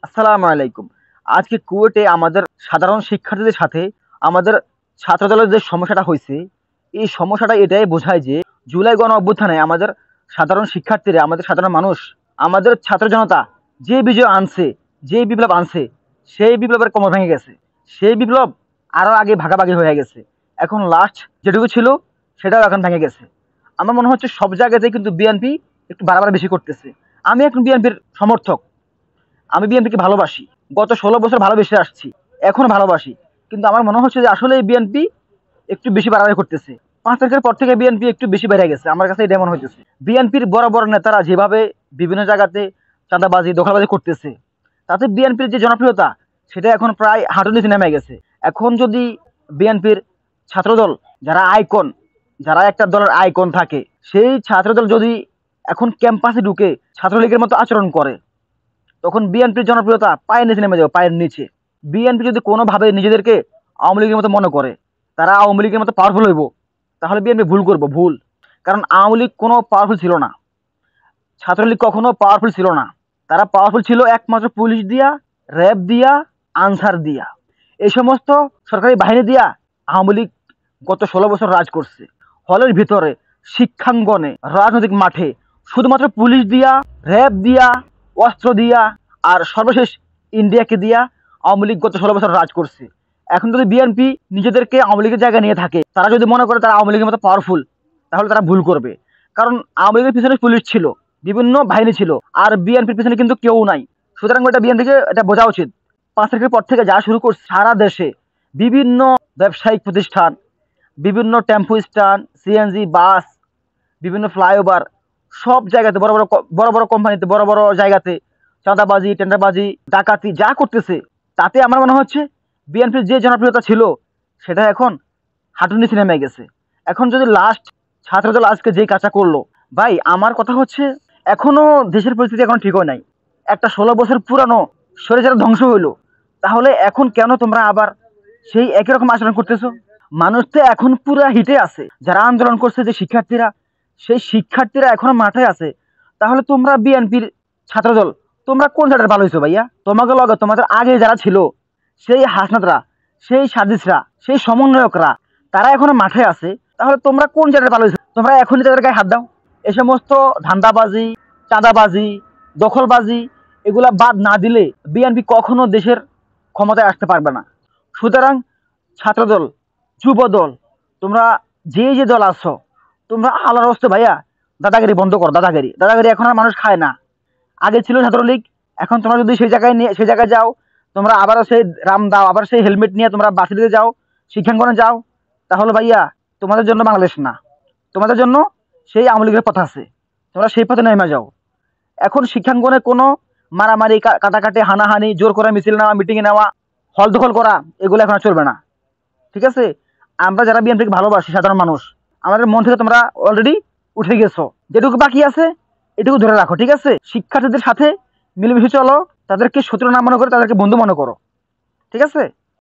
আসসালামু আলাইকুম। আজকে কুয়েটে আমাদের সাধারণ শিক্ষার্থীদের সাথে আমাদের ছাত্রদলের যে সমস্যাটা হইছে, এই সমস্যাটা এটাই বোঝায় যে জুলাই গণ অভ্যুত্থানে আমাদের সাধারণ শিক্ষার্থীরা, আমাদের সাধারণ মানুষ, আমাদের ছাত্র জনতা যে বিজয় আনছে, যে বিপ্লব আনছে, সেই বিপ্লবের কোমর ভেঙে গেছে। সেই বিপ্লব আরো আগে ভাগাভাগি হয়ে গেছে। এখন লাস্ট যেটুকু ছিল সেটাও এখন ভেঙে গেছে। আমার মনে হচ্ছে সব জায়গাতেই কিন্তু বিএনপি একটু বাড়াবাড়ি বেশি করতেছে। আমি এখন বিএনপির সমর্থক। আমি বিএনপিকে ভালোবাসি। গত ১৬ বছর ভালোবেসে আসছি। এখনো ভালোবাসি। কিন্তু আমার মনে হচ্ছে যে আসলে বিএনপি একটু বেশি বাড়াবাড়ি করতেছে। ৫ তারিখের পর থেকে বিএনপি একটু বেশি বেড়ে গেছে। আমার কাছে এটা মনে হইতেছে। বিএনপির বড়, বড় নেতারা যেভাবে বিভিন্ন জায়গাতে চাঁদাবাজি, দখলবাজি করতেছে, তাতে বিএনপির যে জনপ্রিয়তা সেটা এখন প্রায় হাঁটুর নিচে নেমে গেছে। এখন যদি বিএনপির ছাত্রদল, যারা আইকন, যারা একটা দলের আইকন থাকে, সেই ছাত্রদল যদি এখন ক্যাম্পাসে ঢুকে ছাত্রলীগের মতো আচরণ করে, তখন বিএনপির জনপ্রিয়তা পায়ের নিচে নেমে যাবে, পায়ের নিচে। বিএনপি যদি কোনোভাবে নিজেদেরকে আওয়ামী লীগের মতো মনে করে, তারা আওয়ামী লীগের মতো পাওয়ারফুল হইব, তাহলে বিএনপি ভুল করবো, ভুল। কারণ আওয়ামী লীগ কোনো পাওয়ারফুল ছিল না, ছাত্রলীগ কখনো পাওয়ারফুল ছিল না। তারা পাওয়ারফুল ছিল একমাত্র পুলিশ দিয়া, র্যাব দিয়া, আনসার দিয়া, এই সমস্ত সরকারি বাহিনী দিয়া আওয়ামী লীগ গত ১৬ বছর রাজ করছে। হলের ভিতরে, শিক্ষাঙ্গনে, রাজনৈতিক মাঠে শুধুমাত্র পুলিশ দিয়া, র্যাব দিয়া, অস্ত্র দিয়া, আর সর্বশেষ ইন্ডিয়াকে দিয়া আওয়ামী লীগ গত ১৬ বছর রাজ করছে। এখন যদি বিএনপি নিজেদেরকে আওয়ামী লীগের জায়গায় নিয়ে থাকে, তারা যদি মনে করে তারা আওয়ামী লীগের মতো পাওয়ারফুল, তাহলে তারা ভুল করবে। কারণ আওয়ামী লীগের পিছনে পুলিশ ছিল, বিভিন্ন বাহিনী ছিল, আর বিএনপির পিছনে কিন্তু কেউ নাই। সুতরাং এটা বিএনপিকে এটা বোঝা উচিত। ৫ তারিখের পর থেকে যা শুরু করছে সারা দেশে, বিভিন্ন ব্যবসায়িক প্রতিষ্ঠান, বিভিন্ন টেম্পো স্ট্যান্ড, সিএনজি বাস, বিভিন্ন ফ্লাইওভার, সব জায়গাতে বড় বড় বড় বড় কোম্পানিতে, বড় বড় জায়গাতে চাঁদাবাজি, টেন্ডারবাজি, ডাকাতি যা করতেছে, তাতে আমার মনে হচ্ছে বিএনপির যে জনপ্রিয়তা ছিল সেটা এখন হাঁটুর নিচে নেমে গেছে। এখন যদি লাস্ট ছাত্রদল আজকে যে কাজটা করলো, ভাই আমার কথা হচ্ছে এখনো দেশের পরিস্থিতি এখন ঠিক হয় নাই। একটা ১৬ বছর পুরানো স্বৈরাচার ধ্বংস হইলো, তাহলে এখন কেন তোমরা আবার সেই একই রকম আচরণ করতেছো? মানুষ তো এখন পুরা হিটে আছে। যারা আন্দোলন করছে, যে শিক্ষার্থীরা, সেই শিক্ষার্থীরা এখনো মাঠে আছে। তাহলে তোমরা বিএনপির ছাত্রদল, তোমরা কোন জায়গায় ভালো হয়েছো ভাইয়া? তোমাকে লগে তোমাদের আগে যারা ছিল, সেই হাসনাতরা, সেই সাদিসরা, সেই সমন্বয়করা, তারা এখনো মাঠে আছে। তাহলে তোমরা কোন জায়গায় ভালো হয়েছো? তোমরা এখনই তাদের গায়ে হাত দাও। এ সমস্ত ধান্দাবাজি, চাঁদাবাজি, দখলবাজি, এগুলা বাদ না দিলে বিএনপি কখনো দেশের ক্ষমতায় আসতে পারবে না। সুতরাং ছাত্রদল, যুবদল, তোমরা যে যে দল আছো, তোমরা আল্লাহর হস্তে ভাইয়া দাদাগিরি বন্ধ করো। দাদাগিরি দাদাগিরি এখন আর মানুষ খায় না। আগে ছিল ছাত্রলীগ, এখন তোমরা যদি সেই জায়গায় নিয়ে সেই জায়গায় যাও, তোমরা আবারও সেই রাম দাও, আবার সেই হেলমেট নিয়ে তোমরা বাসে যাও, শিক্ষাঙ্গনে যাও, তাহলে ভাইয়া তোমাদের জন্য বাংলাদেশ না, তোমাদের জন্য সেই আওয়ামী লীগের পথ আছে। তোমরা সেই পথে নেমে যাও। এখন শিক্ষাঙ্গনে কোনো মারামারি, কাটাকাটি, হানাহানি, জোর করে মিছিল নেওয়া, মিটিং এ নেওয়া, হল দখল করা, এগুলো এখন আর চলবে না। ঠিক আছে? আমরা যারা বিএনপিকে ভালোবাসি, সাধারণ মানুষ, আমাদের মন থেকে তোমরা অলরেডি উঠে গেছো। যেটুকু বাকি আছে এটুকু ধরে রাখো। ঠিক আছে? শিক্ষার্থীদের সাথে মিলেমিশে চলো, তাদেরকে শত্রু না মনে করে তাদেরকে বন্ধু মনে করো। ঠিক আছে?